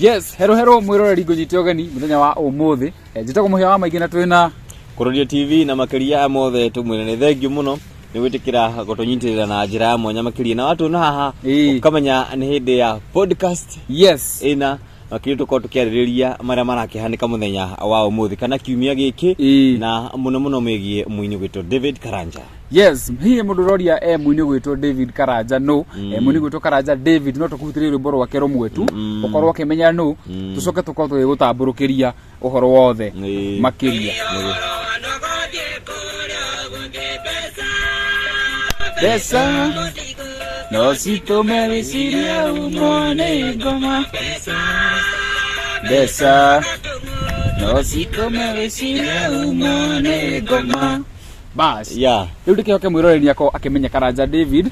Yes, hero mwiroreri ngujitogani muthenya wa umuthi. Njitako muhia wa maingĩ na twina Kuroria TV na makiria mothe tumwene ne thengio muno ni gwitikira gutunyitirira na njira ya mwanya makiria na watu na haha ukamenya ni hindi ya podcast. Yes, ina makiri tuko tukiaririria maria marakihanika muthenya wa umuthi kana kiumia giki na muno megie muini gwito David Karanja. Yes, hiye muduroria muini gwito David Karanja no muini gwito Karanja David no tukutire rwimbo rwake rumwetu ukorwo akimenya no tucoke tuko tugutamburukiria uhoro wothe makiria Pesa no sito mereciria umone goma Pesa no sito mereciria umone goma Bas. Yeah. Riu ndikioke mwiroreri yako akimenya Karanja David.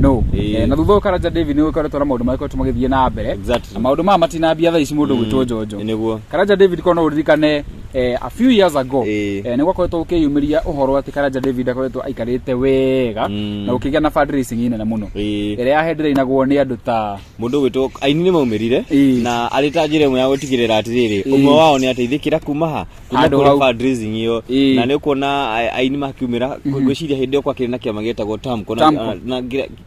No. Na thutho Karanja David ni ukoretwo na maundu maiko tumagithie na mbere. Exactly. Maundu ma matinambia tha ici mundu gwitwo Jojo. Niguo. Karanja David kono uririkane a few years ago ni gwakoretwo ukiyumiria uhoro ati Karanja David akoretwo aikarite wega na ukigia na fundraising ine na muno. Ere ya headlinagwo ni andu ta mundu gwitwo aini ni maumirire na aritajire mu ya gutigirira atiriri umwe wao ni ateithikira kumaha kuma kuri fundraising iyo na ni kuona aini makiumira gwiciria hindi okwa kiri na kiama getagwo TAMCO na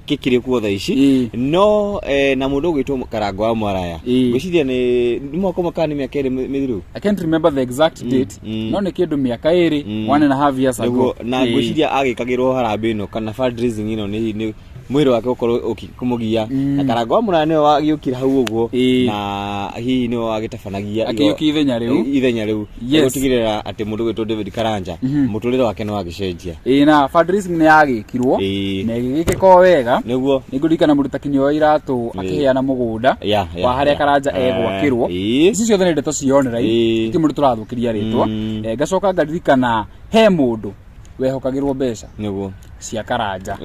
kikiri kuo tha ici no na mundu gwitwo Karango wa Mwaraya gwiciria ni mwako makani miaka iri mithiru. I can't remember the exact date no ni kindu miaka iri 1.5 years ago na gwiciria agikagirwo harambe no kana fundraising ino ni mwiro wake ukorwo ukumugia na Karango wa Mwaraya niwe wagiukira hau uguo na hihi niwe wagitabanagia akiyuki ithenya riu gutigirira ati mundu gwitwo David Karanja muturire wake ni wagicenjia na fundraising ni yagikirwo na gigikiko wega niguo ningurikana murutakinyo wa iratu akiheana mugunda wa haria Karanja egwakirwo ici ciothe ni ndeto cionera iki mundu turathukiria ritwa ngacoka ngaririkana he mundu wehokagirwo mbeca niguo cia Karanja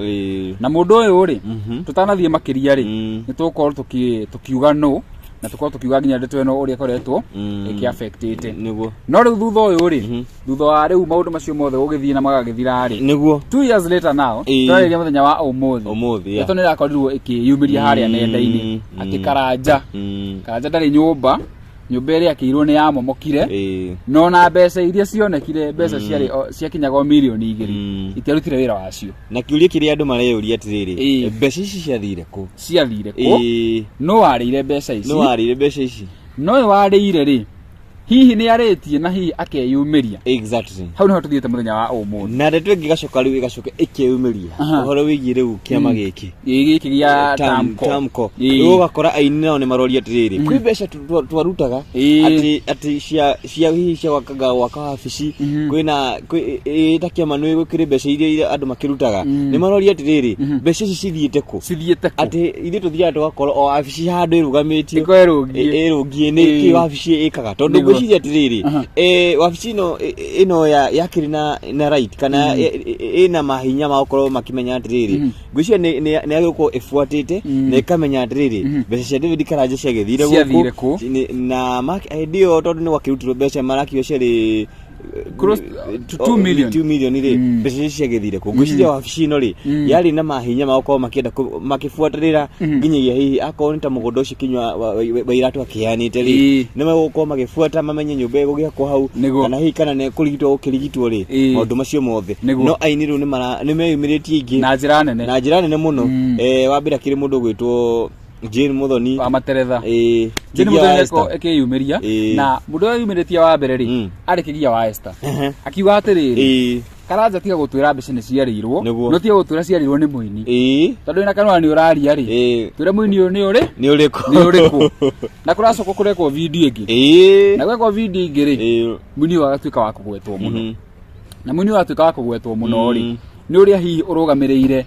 na mundu uyu ri tutanathie makiria ri ni tukorwo tukiuga no na tukorwo tukiuga nginya ndeto eno uria koretwo iki affectete niguo no riu thutha uyu ri thutha wa riu maundu macio mothe gugithie na magagithira ri niguo 2 years later now twareria muthenya wa umuthi eto nira korirwo ikiyumiria haria nenda-ini ati Karanja ndari nyumba iri akirwo ni yamomokire no na mbeca iria cionekire mbeca ciari ciakinyaga milioni 2 itirutire wira wacio na kiuria kiri andu mareyuria atiriri mbeca ici ciathire ku no warire mbeca ici no warire ri hihi ni aretie na hihi akeyumiria exactly hau niho tuthiete muthenya wa umuthi na ndeto ingigacoka riu igacoka ikeyumiria uhoro wigi riu kiama giki gia TAMCO ugakora aini nao ni maroria atiriri kwi mbeca twarutaga ati cia hihi cia wakaga waka wabici kwina ta kiama ni gwikire mbeca iria andu makirutaga ni maroria atiriri mbeca ici cithiete ku ati ithe tuthia tugakora o wabici handu irugamitie irungie ni ki wabici ikaga tondu gwiciria atiriri wabici ino yakiri na right kana ina mahinya ma ukorwo makimenya atiriri gwiciria ni agirwo ifuatite na ikamenya atiriri mbeca cia David Karanja ciagithire guku na mark idea tondu ni wakirutirwo mbeca marakio ciari close to 2 million ri mbeca ciagithire ku gwiciria wabici ino ri yari na mahinya ma ukorwo makienda makifuatirira nginyagia hihi akorwo ni ta mugondo ucio kinywa wairatu akihanite ri ni magũkorwo magifuata mamenye nyumba igugiakwo hau kana hihi kana ni kurigitwo ukirigitwo ri maundu macio mothe no aini riu ni meyumiritie ingi na njira nene muno wambira kiri mundu gwitwo Jane Muthoni wa Materetha Jane Muthoni ko ekeyumiria na mundu yumiritie wa mbere ri ari kigia wa Esther akiuga atiriri Karanja tiga gutwira mbeca ni ciarirwo no tiga gutwira ciarirwo ni muini tondu ina kanwa ni uraria ri twira muini uyu ni uriku na kuracoko kurekwo video ingi na gwekwo video ingi ri muini agatuika wa kugwetwo muno na muini agatuika wa kugwetwo muno ri ni uria hihi urugamireire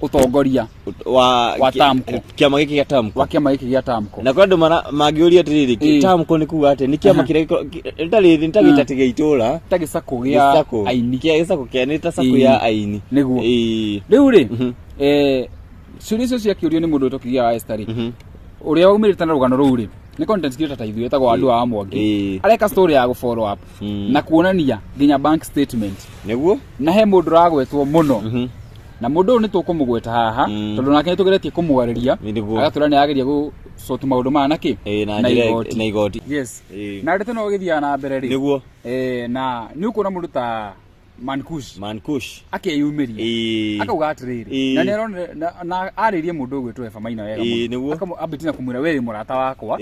utongoria wa TAMCO kiama giki gia TAMCO na kwandu magiuria atiriri TAMCO ni kuga ati ni kiama kire ntagitatige itura tagisako gia aini gisako kia ni ta sako ya aini niguo riu ri suricio cia kiurio ni mundu tokigia wa Esther uria umirite na rugano ruu ri ni content creator ta ithuĩ etagwo andu a Mwangi areka story ya go follow up na kuonania nginya bank statement niguo na he mundu ragwetwo muno na mundu ni tukumugweta haha tondu nake nitugeretie kumwariria agatura ni ageria gu sort maundu manaki na igoti yes na ndete no githia na mbere ri niguo na ni ukona mundu ta Mankush akeyumiria akauga atiriri na nero na aririe mundu gwitwo Eva Maina wega muno akamuabitina kumwira we murata wakwa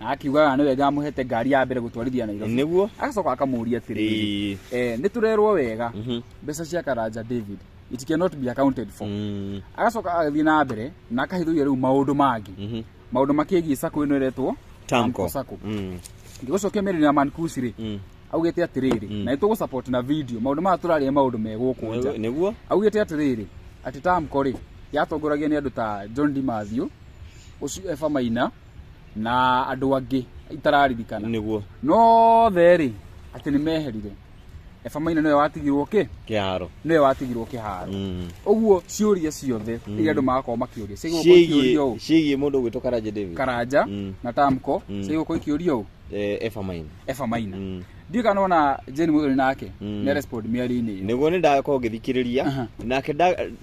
na akiuga ni wega muhete ngari ya mbere gutwarithia Nairobi niguo agacoka akamuria atiriri ni turerwo wega mbeca cia Karanja David it cannot be accounted for agacoka agathii na mbere na akahithuria riu maundu mangi maundu makigie sako ino iretwo Tamco ngigucokia meri ya Mankush ri augete atiriri na itugo support na video maundu ma turari maundu megukunja niguo augete atiriri ati Tamco ri yatongoragia ni andu ta John Dimathio ucio Eva Maina na andu angi itararirikana niguo no theri ati ni meherire Eva Maina no watigirwo kiharo no watigirwo kiharo uguo ciuria ciothe iria andu magako makiuria cigie mundu gwitwo Karanja David Karanja na Tamco cigukwo ikiurio Eva Maina ndiga nona Jane Muthoni nake ne respond miari-ini niguo ni ndako ngithikiriria nake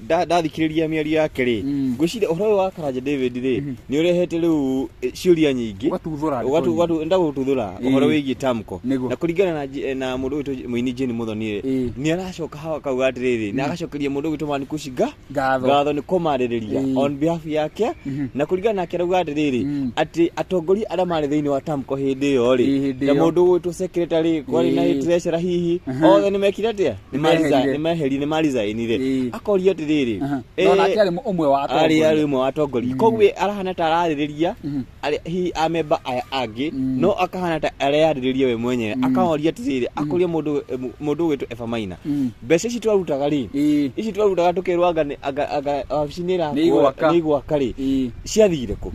ndathikiriria miari yake ri ngwiciria uhoro wa Karanja David ri ni urehete riu ciuria nyingi watu ndagututhura uhoro wigie Tamco na kuringana na mundu witu muini Jane Muthoni ni aracoka hawa kauga atiriri na agacokeria mundu witu Mankush gatho ni kumaririria on behalf yake na kuringana nake rauga atiriri ati atongoria aria mari thiini wa Tamco hindi yo ri na mundu witu secretary kwari na treasurer hihi othe ni mekire atia ni maliza inire akoria atiriri no na kiari umwe wa atongoria ari umwe wa atongoria kogwe arahana ta araririria hi amemba aya angi no akahana ta araririria we mwenyewe akahoria atiriri akoria mundu witu Eva Maina mbeca ici twarutaga ri ici twarutaga tukirwanga aga oficinira ni gwakari ciathire ku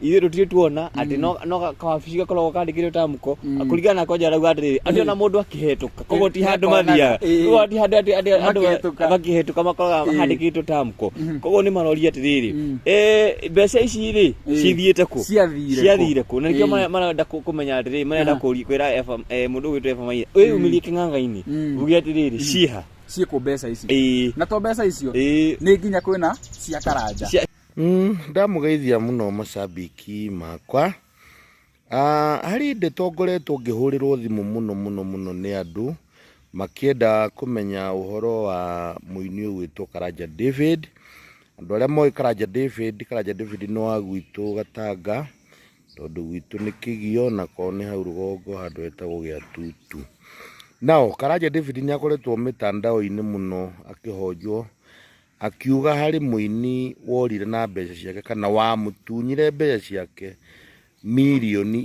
ithe rutire tuona ati no kawabici gakoragwo kandikire Tamco akurigana na koja rauga atiriri ati ona mundu akihetuka koguo ti handu mathia koguo ti handu andu makihetuka makoragwo handikitwo Tamco koguo ni maroria atiriri mbeca ici ri cithiite ku ciathire ku na nikio marenda kumenya atiriri marenda kwira mundu gwitwo Eva Maina umirie king'anga-ini uge atiriri ciiko mbeca ici na to mbeca icio ni nginya kwina cia Karanja ndamugeithia muno macambiki makwa hari ndetongoretwo ngihurirwo thimu muno ni andu makienda kumenya uhoro wa muini witwo Karanja David andu aria moi Karanja David no agwitu Gatanga tondu gwitu ni kigio na kone hau rugongo handu etagwo gia Tutu nao Karanja David ni akoretwo mitandao-ini muno akihojwo akiuga hari muini worire na mbeca ciake kana wa mutunyire mbeca ciake milioni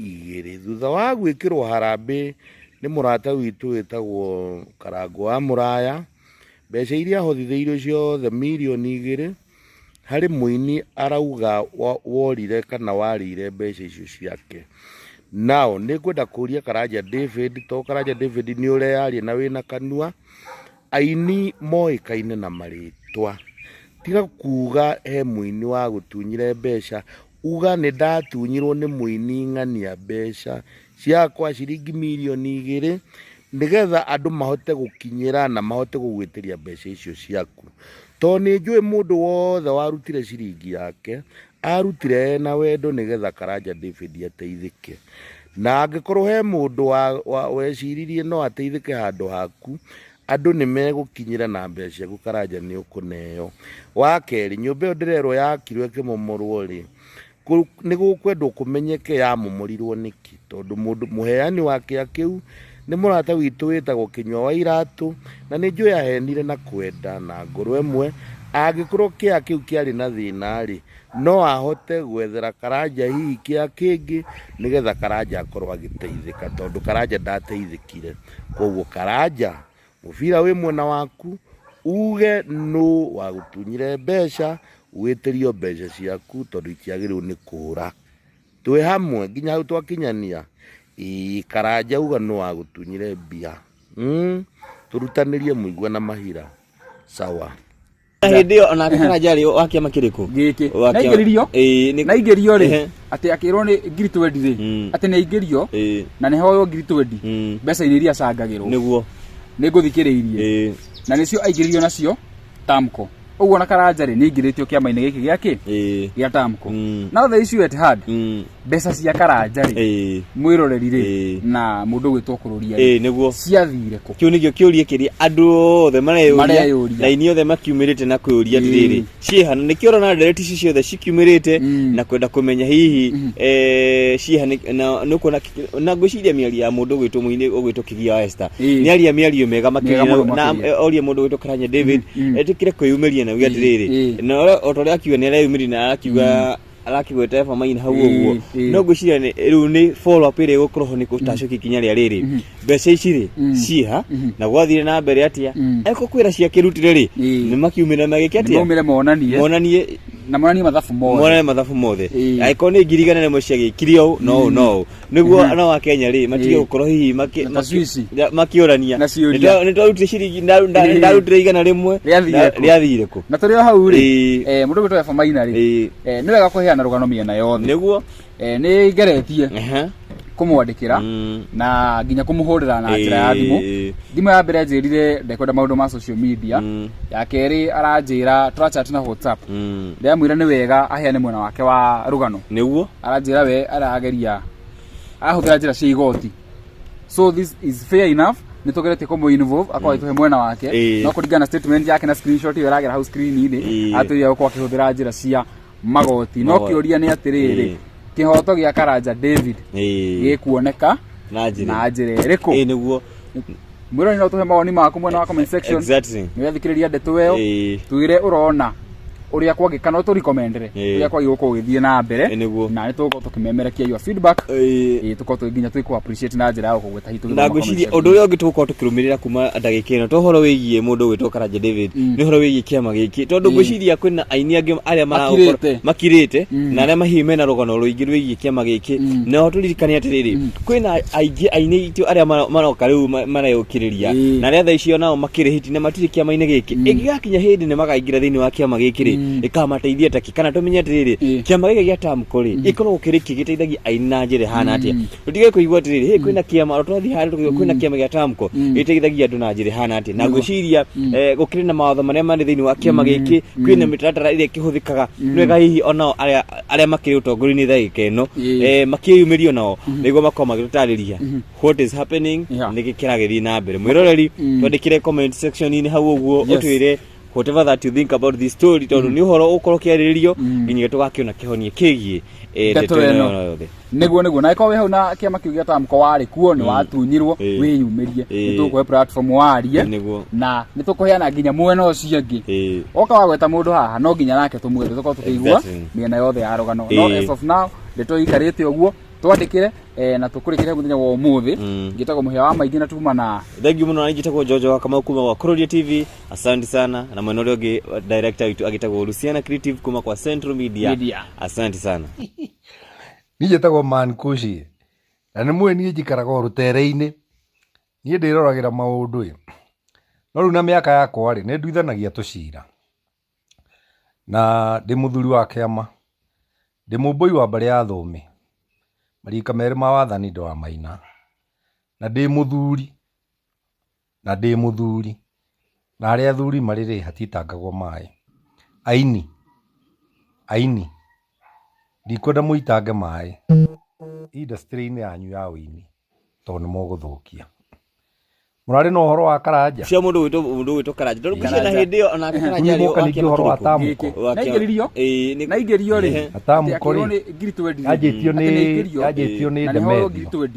2 thutha wa gwikirwo harambe ni murata witu witagwo Karango wa Muraya mbeca iria hothitheirio ciothe milioni 2 hari muini arauga worire kana warire mbeca icio ciake nao ni kwenda kuria Karanja David to Karanja David ni urearia na wina kanua aini moikaine na maritwa tiga kuga he muini wa gutunyire mbeca uga ni ndatunyirwo ni muini ng'ania mbeca ciakwa ciringi milioni 2 nigetha andu mahote gukinyira na mahote gugwitiria mbeca icio ciaku to ni njui mundu wothe warutire ciringi yake arutire na wendo nigetha Karanja David ateithike na angikorwo he mundu wa weciririe no ateithike handu haku andu ni megukinyira na mbeca ciaku Karanja ni ukuneo wa keri nyumba yo ndirerwo yakirwe kimomorwo ri ni gukwendwo kumenyeke ya momorirwo niki tondu mundu muheani wake akiu ni murata witu witagwo Kinyua wa Iratu na ni njui ahenire na kwenda na ngoro emwe agikorwo kia kiu kiari na thina ri no ahote gwethera Karanja hihi kia kingi nigetha Karanja akorwo agiteithika tondu Karanja ndateithikire koguo Karanja mubira wi mwena waku uge no wa gutunyire mbeca witirio mbeca ciaku tondu itiagirwo ni kura twi hamwe nginya hau twakinyania Karanja uga no wa gutunyire mbia turutanirie muigwe na mahira sawa hindi yo ona Karanja ri wakia makiriku giki na igerio ri ati akirwo ni ngiri 20 ri ati ni igerio na ni hoyo ngiri 20 mbeca iria cangagirwo niguo ni nguthikiriirie na nicio aigiririo nacio Tamco Uguo na Karanja ri ningiritio kiama-ini giki giaki gia Tamko. Now the issue at hand, mbeca cia Karanja ri mwiroreri ri na mundu gwitwo kururia niguo ciathire ku. Kiu nigio kiuria kiri andu othe mareyuria na ini othe makiumirite na kwiuria atiriri ciihana nikio rona ndereti ici ciothe cikiumirite na kwenda kumenya hihi ciihana nuko na ngwiciria miaria ya mundu gwitwo muini ugwitwo Kigia wa Esther ni aria miario mega makiri na oria mundu gwitwo Karanja David etikire kwiyumiria na atiriri na otoria akiuga ni areyumiria na akiuga arakigweta famaina hau uguo no ngwiciria ni riu ni follow up ire gukorwo ni gutacoki kinya ria riri mbeca ici ri ciha na gwathire na mbere atia eko kwira cia kirutire ri ni makiumira magiki atia momire monanie na mathabu mothe aiko ni ngirigana nemwe cia gikirio no niguo ana wa Kenya ri matige gukorwo hihi makiorania ni twarutire ciringi ndarutire igana rimwe riathire ku na turi hau ri mundu gwitwo famaina ri ni wega kuheana rugano miena yothe niguo ni ngeretie kumwandikira na nginya kumuhurira na njira ya thimu ya mbere njirire ndekwenda maundu ma social media ya keri aranjira turachat na WhatsApp ndamwira ni wega aheane mwena wake wa rugano niguo aranjira we arageria ahuthira njira cia igoti, so this is fair enough nitugerete komo involve akwa ituhe mwena wake no kuringana statement yake na screenshot iyo iragera house screen-ini aturia kwa kihuthira njira cia magoti no kiuria ni atiriri kihoto gia Karanja David gikuoneka na njira iriku niguo mwiro ni tuhe mawoni maku mwena wa comment section exactly ni wethikiriria ndeto weyo tuire urona uria kwagika no tu recommendere uria kwagika gukugithie na mbere na ni tuko tukimemerekia your feedback tuko tuginya tuiko appreciate na njira ya kugweta hitu na ngwiciria undu uria ungi tuko tukirumirira kuma ndagika ino to horo wigie mundu gwitwo Karanja David ni horo wigie kiama giki tondu ngwiciria kwina aini angi aria makirite na aria mahime na rugano ruingi wigie kiama giki no turirikania atiriri kwina aingi aini itu aria maroka riu marayukiriria na aria tha icio nao makiri hiti na matiri kiama-ini giki ingigakinya hindi ni magaingira thiini wa kiama giki ikamateithia taki kana tumenye atiriri kiama giki gia Tamko ri ikorwo kiriki giteithagia aini na njira hana atia tutige kuigua atiriri kwina kiama twathi hari tugiye kwina kiama gia Tamko iteithagia andu na njira hana atia na ngwiciria gukiri na mawatho maria mari thiini wa kiama giki kwina mitaratara iria kihuthikaga nwega hihi onao aria makiri utongori-ini thagika ino makiyumirio nao niguo makoma magitariria what is happening niki kiragithii na mbere mwiroreri twandikire comment section-ini hau uguo utwire whatever that you think about this story tondu ni uhoro ukorwo kiariririo nginya tugakiona kihonie kigie ndeto yothe niguo na iko we hau na kiama kiu gia Tamko wari kuo ni watunyirwo wiyumirie nitukuhe platform warie na nitukuheana nginya mwena ucio angi oka wagweta mundu haha no nginya nake tumwire tuko tukigwa miena yothe ya rugano no as of now ndeto ikarite uguo twandikire na tukurikire muthenya wa umuthi ngitagwo muhia wa maingi na tuma na thank you muno na ngitagwo Jojo kama kuma kwa Kuroria TV asante sana na mwena uria ungi director witu agitagwo Luciana Creative kuma kwa Central Media asante sana nijetagwo Man Kushi na ni mwe nie njikaraga rutere-ini nie ndiroragira maundu no riu na miaka yakwa ri ne nduithanagia tucira na ndi muthuri wa kiama ndi mumbui wa mbare ya thome marika mere ma wathani ndo wa Maina na ndi muthuri na aria athuri marire hatitangagwo mai aini ndikwenda muitange mai industry-ini yanyu ya uini tondu moguthukia murari no horo wa Karanja cia mundu gwitwo Karanja ndu kucia na hindi yo na Karanja ri wakia horo wa Tamko na ingeririo ri Tamko ri ajitio ni Demedio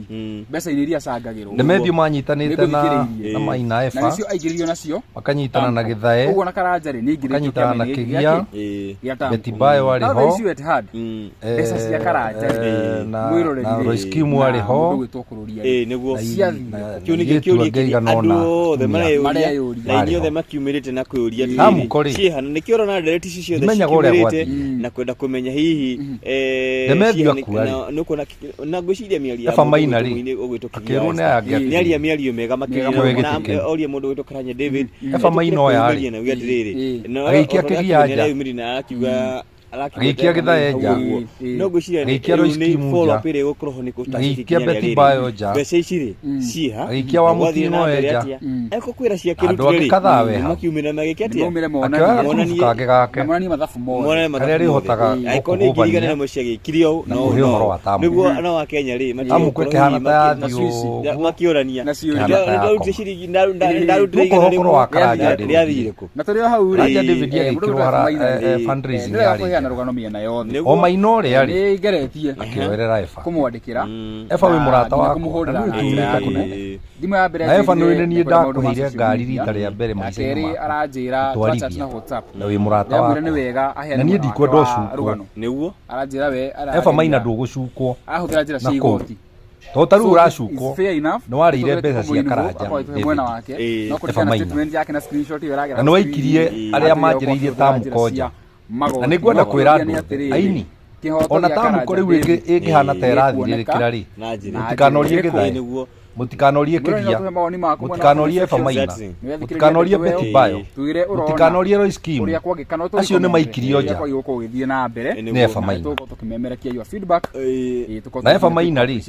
mbeca iria cangagirwo Demedio manyitanite na Maina Efa na cio aingeririo nacio makanyitana na Githae uguo na Karanja ri ni ingeririo makanyitana na Kigia Betibayo wari ho mbeca cia Karanja na Roskimu wari ho niguo kiunigio kiuria andu othe mareyuria na inyo othe makiumirite na kwiuria ciihana nikio rona ndereti ici ciothe cikiumirite na kwenda kumenya hihi nuko na ngwiciria miaria famaina ri akiruna ni aria miario mega makirina oria mundu gwitwo Karanja David famaina oya na ugatiriri agikia Kigia na akiuga Gikia githae nja no guciria gikia ro skimu follow up ire gukroho ni gikia beti bayo nja mbeca ici ri ciha gikia wa mutino nja eko kwira cia kirutu ri kathawe makiumira magikiatia mumire monani kage gake monani mathafu karia ri hotaga iconic igana mo cia gikirio no niguo no wa Kenya ri amukwe kihana ta dio makiorania nacio ciringi ndarutire igana rimwe na turi hau ri Raja David agikirwo hara fundraising yari na rugano miena yothe o maino ri ari ni ngeretie akioerera efa kumwandikira efa wi murata wa kumuhurira ndimu ya mbere efa no ni ndakuhire ngari rita ria mbere maicini aranjira chat na WhatsApp na wi murata wa ni wega na ni ndikwenda ucukwo niguo aranjira we efa maina ndugucukwo ahutira njira cia igoti to taru uracukwo no warire mbeca cia karanja mwena wake no kutikana statement yake na screenshot iragira na no ikirie aria manjiriirie ta mukonja na nigwenda kwira andu aini ona ta muko riu ingihana ta irathirikira ri mutikanorie githae niguo mutikanorie kigia mutikanorie efa maina mutikanorie beti bayo mutikanorie ro scheme acio ni maikirio nja ni efa maina na efa maina ri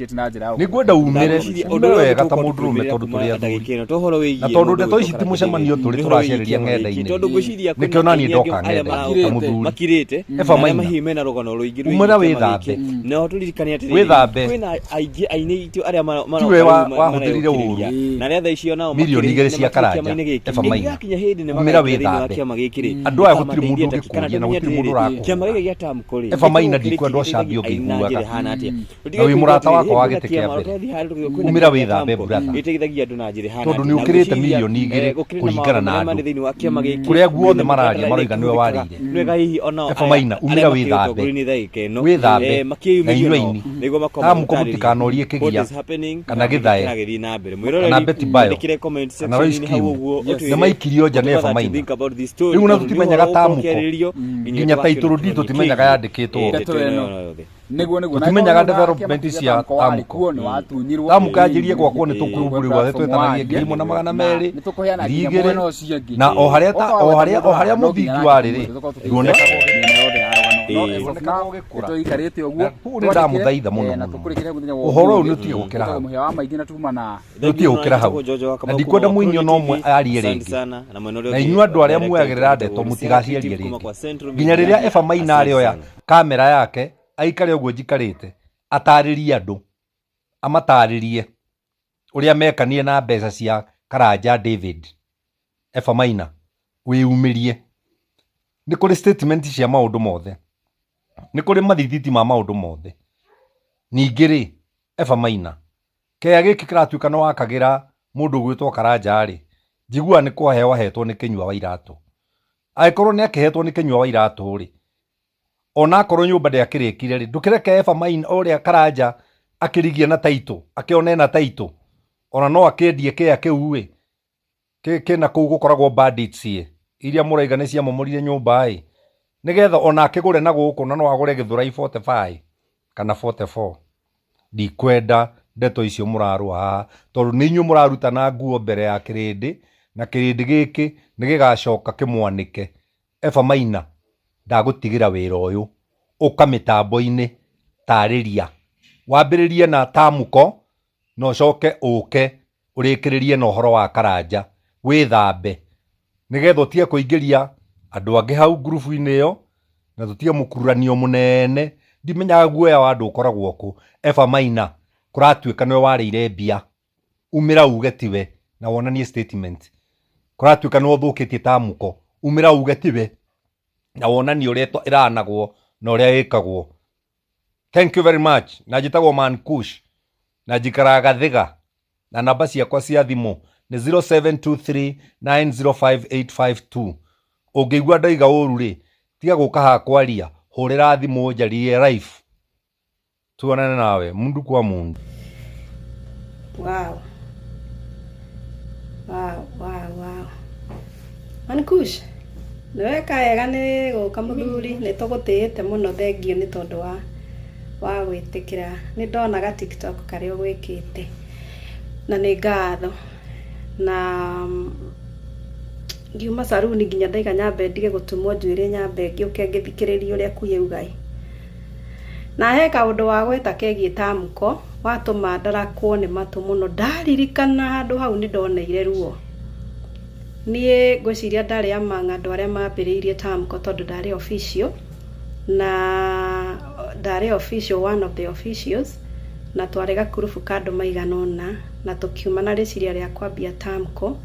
nigwenda umire wega ta mundurume tondu turi athuri na tondu ndeto ici ti mucemanio turi turacereria ng'enda-ini nikio nani ndoka ng'enda-ini ta muthuri makirite efa maina mahimena rugano ruingi umira withambe no turirikania atiri withambe kwina aingi aini itu aria tiwe wahutherire uru na retha icio nao milioni igiri cia karanja efa maina umira withambe andu aya gutiri mundu ngikuria na gutiri mundu rakwa kiama giki gia tamkori efa maina ndikwenda ucambi ungiguaga na wi murata wakwa wa gite kia mbere umira withambe brother iteithagia andu na njira hana tondu ni ukirite milioni igiri kuringana na andu kuria guothe mararia maroiga niwe warire nwega hihi ona efa maina umira withambe withambe na inywaini tamuko mutikanorie kigia kana githae kana beti bayo kana roiskimu nä maikirio nja nä efa maina rä u na tå timenyaga tamuko nginya taitå ndi tå timenyaga yandä kä two timenyaga development cia tamuko tamuko yanjä rie gwakwo nä tå kå rå rä wathe twetanagie 1,200 2,000 na o harä a må thingi warä rä nä ndamå thaitha må no å horo å yå nä å tige gå kä ra hau nä å tige gå kä ra hau na ndikwenda må inio no mwe arie rä ngä na inyuä andå arä a muoyagä rä ra ndeto må tigaciarie rä ngä nginya rä rä a efa maina arä oya kamera yake aikare å guo njikarä te atarä rie andå amatarä rie å rä a mekanie na mbeca cia karanja David efa maina wä umä rie nä kå rä statement cia maå ndå mothe nä kå rä mathithiti ma maå ndå mothe ningä rä efa maina kea gä kä kä ratuä ka nä wakagä ra må ndå gwä two karanja rä njigua nä kwaheo ahetwo nä kä nyua wa iratå angä korwo nä akähetwo nä kä nyua wa iratå rä ona akorwo nyå mba ndä akä rä kire rä ndå kä reke efa maina o rä a karanja akä rigia na taitå akä one na taitå ona no akä endie kä a kä u kä na kå u gå koragwo bandits iria må raiga nä ciamomorire nyå mba nä getha ona akä gå re na gå kå na no agå re gä thå rai 45 kana 44 ndikwenda ndeto icio må rarå haha tondå nä inyuä må raruta na nguo mbere ya kä rä ndä na kä rä ndä gä kä nä gä gacoka kä mwanä ke efa maina ndagå tigä ra wä ra å yå å ka mä tambo-inä tarä ria wambä rä rie na tamuko na å coke å ke å rä kä rä rie na å horo wa karanja wä thambe nä getha å tige kå ingä ria andå angä hau ngurubu-inä ä yo na tå tige må kururanio må nene ndimenyaga guoya wa andå å koragwo kå efa maina kå ratuä ka nä we warä ire mbia umä ra uge tiwe na wonanie statement kå ratuä ka nä we å thå kä tie tamuko umä ra uge tiwe na wonanie å rä a ä ranagwo na å rä a ä kagwo. Thank you very much. Na njĩtagwo Mankush na njikaraga Thĩga na namba ciakwa cia thimũ nĩ 0723905852. Ũngĩigua ndaiga ũru rĩ tiga gũka haha kwaria hũrĩra thimũ njarie live tuonane nawe mundu kwa mundu. Wow. Mankush niweka wega nĩ gũka mũthuri nĩ tũgũtĩĩte mũno thengio nĩ tondũ wa gwĩtĩkĩra nĩ ndonaga TikTok karĩa ũgwĩkĩte na nĩ ngatho na ngiuma saruni nginya ndaiga nyambe ndige gutumwo njuire nyambe ngiuke ngithikiriria uria kuye ugai na he kaundu wa gweta kegie Tamko watuma ndarakwo ni matu muno ndaririkana handu hau ni ndoneire ruo nie ngwiciria ndari amanga andu aria mambiriirie Tamko tondu ndari official na ndari official one of the officials na twarega kurufu kando maiganona na tukiuma na reciria ria kwambia Tamko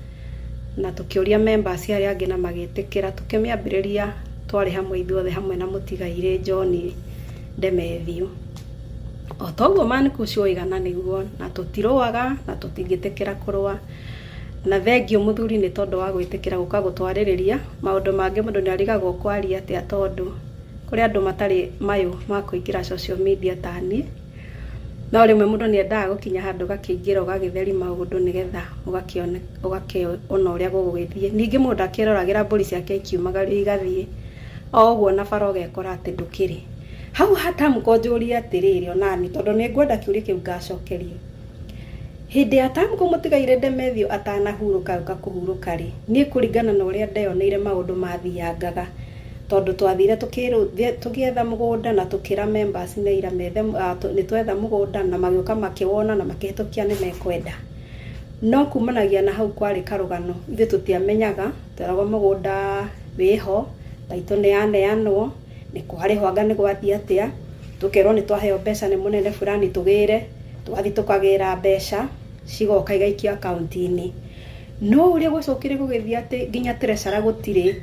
na tukiuria members aria angi na magitikira tukimiambiriria twari hamwe ithuothe hamwe na mutigaire John Demethio otoguo manikucio igana niguo na tutiroaga na tutingitikira kurua na thengio muthuri ni tondu wa gwitikira guka gutwaririria maundu mangi mundu ni arigagwo kwaria atia tondu kuri andu matari mayo makuingira social media tani na rimwe mundu ni endaga gukinya handu gakiingira ugagitheri maundu nigetha ugakiona uria gugwithie ningi mundu akiroragira mburi ciake ikiumagaria igathie oguo na faro gekora ati ndukiri hau hata mkonjuri atiriri onani tondu ni ngwenda kiuri kiu ngacokerie hindi ya Tamko mutigaire Demethio atanahuruka kuhuruka ri ni kuringana na uria ndeyoneire maundu mathiangaga tondu twathire tukietha mugunda na tukira members ne ira methe ni twetha mugunda na magioka makiwona na makihitukia ni mekwenda no kumanagia na hau kwari karugano ithe tutiamenyaga terago mugunda wiho taito ne aneanwo ni kwari hwanga ni gwathia atia tukerwo ni twaheo mbeca ni munene fulani tugire twathi tukagira mbeca cigoka igaikia account-ini no uria gwacokire gugithia ati nginya treasurer gutire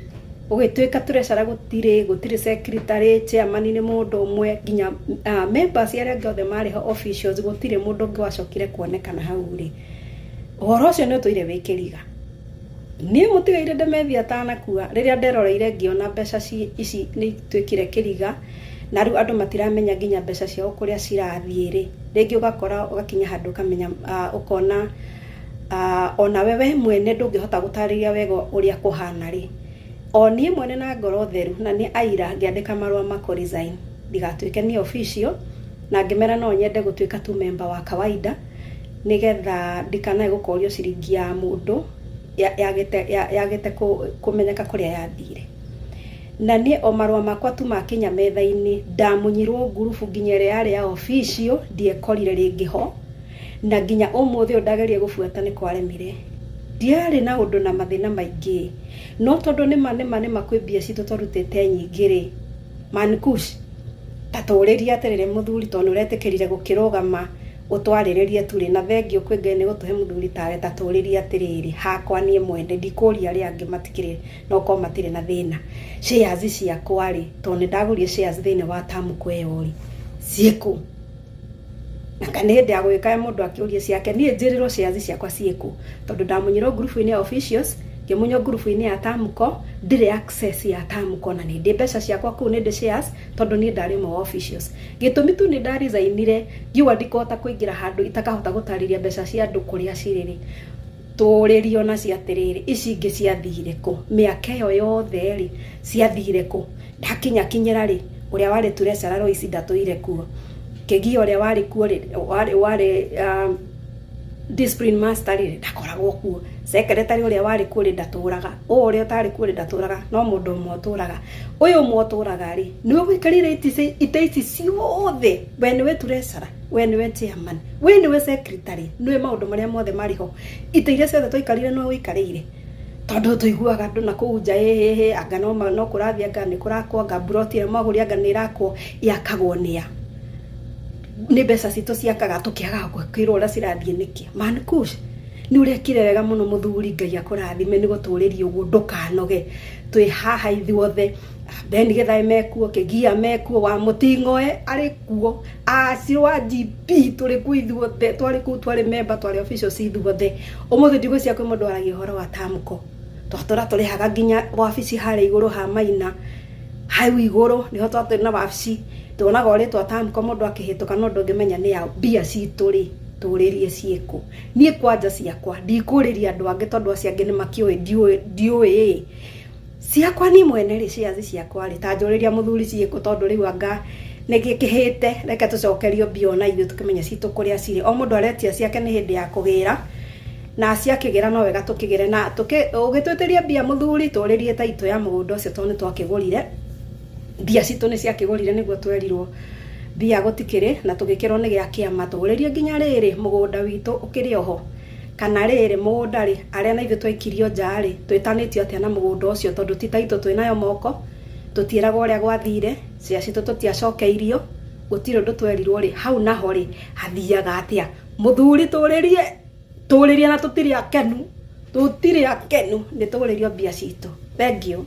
ugituika treasurer gutire secretary chairman ni mundu umwe nginya members aria ngothe mari ho officials gutire mundu ngwacokire kuonekana hau ri uhoro ucio ni tuire wikiriga ni mutigaire Demethio atanakua riria nderoreire ngiona mbeca ici ni twikire kiriga na riu andu matiramenya nginya mbeca ciao kuria cirathiire ringi ugakora ugakinya handu kamenya ukona ona wewe mwene ndungihota gutariria wega uria kuhana ri oni mwene na ngoro theru na ni aira ngiandika marua mako resign ndigatuike ni official na ngimera no nyende gutuika tu member wa kawaida nigetha ndikanae gukorio ciringi ya mundu yagete kumenyeka kuria yathire na ni o marua makwa tu makinya metha-ini ndamunyirwo ngurubu nginya ria ya official ndiekorire ringi ho na nginya umuthi ndagerie gubuata ni kwaremire ndiari na undu na mathina maingi no tondu ni makwibia citu torutete nyingiri mankush taturiria atirire muthuri tondu uretikirire gukirogama utwariririe turi na thengio kwinge ni gutuhe muthuri tawe taturiria atiriri hakwa nie mwende ndikuria ria angi matikire no ko matire na thina shares ciakwa ri tondu ndagurie shares thine wa Tamko eyori cieko na kane ndi agwika mundu akiuria ciake nie njiriro shares ciakwa cieko tondu ndamunyiro group-ini ya officials kimunyo group-ini ya Tamko ndire access ya Tamko na ni mbeca ciakwa ku ni ndi shares tondu ni ndari mo officials gitumi tu ni ndari zainire giwa ndikota kuingira handu itakahota gutariria mbeca cia andu kuria ciriri turirio na ciatiriri ici ingi ciathire ku miaka yo yothe ri ciathire ku ndakinya kinyira ri uria wari treasurer ro ici ndatuire kuo kegi uria wari kuo ri wari discipline master ri ndakoragwo kuo secretary uria wari kuo ri ndaturaga uria utari kuo ri ndaturaga no mundu mwoturaga uyu mwoturaga ri niwe wikarire itici ciothe we niwe treasurer we niwe chairman we niwe secretary niwe maundu maria mothe mariho itiire ciothe twikarire no wikarire tondu tuiguaga andu na kuunja anga no kurathia anga ni kurakwo anga broti maguri anga ni rakwo yakagwo nia ni mbeca citu ciakaga tukiaga kwirwo ura cirathie niki mankush ni urekire wega muno muthuri Ngai akurathime ni guturiria uguo ndukanoge twi haha ithuothe ben getha mekuo kegia mekuo wa mutingoe ari kuo acirwa GP turi ku ithuothe twari ku twari member twari officials ithuothe umuthi ndigwicia kwi mundu aragia horo wa Tamko twatora turi haga nginya wabici hari iguru ha maina hau iguru niho twaturi na wabici tuonaga uri twa Tamko mundu akihituka no ndungimenya ni ya bia cituri turirie cieko nie kwanja ciakwa ndikuriria andu angi tondu acio angi ni makioi ndioi ciakwa ni mwene ri shares ciakwa ri tanjuriria muthuri cieko tondu riu anga nikihite reke tucokerio bio na ithu tukimenya citu kuria ciri o mundu aretia ciake ni hindi ya kugira na ciakigera no wega tukigere na ugitweteria mbia muthuri turirie taito ya mugunda ucio tondu twakigurire mbia citu ni ciakigurire niguo twerirwo mbia gutikire na tugikirwo ni gia kiama turirie nginya riri mugunda witu ukiri oho kana riri mugunda ri aria na ithu twaikirio njari twitanitio atia na mugunda ucio tondu ti taito twinayo moko tutiraga uria gwathire cia citu tutiacokeirio gutire undu twerirwo ri hau naho ri hathiaga atia muthuri turirie na tutire akenu ni turirio mbia citu. Thank you.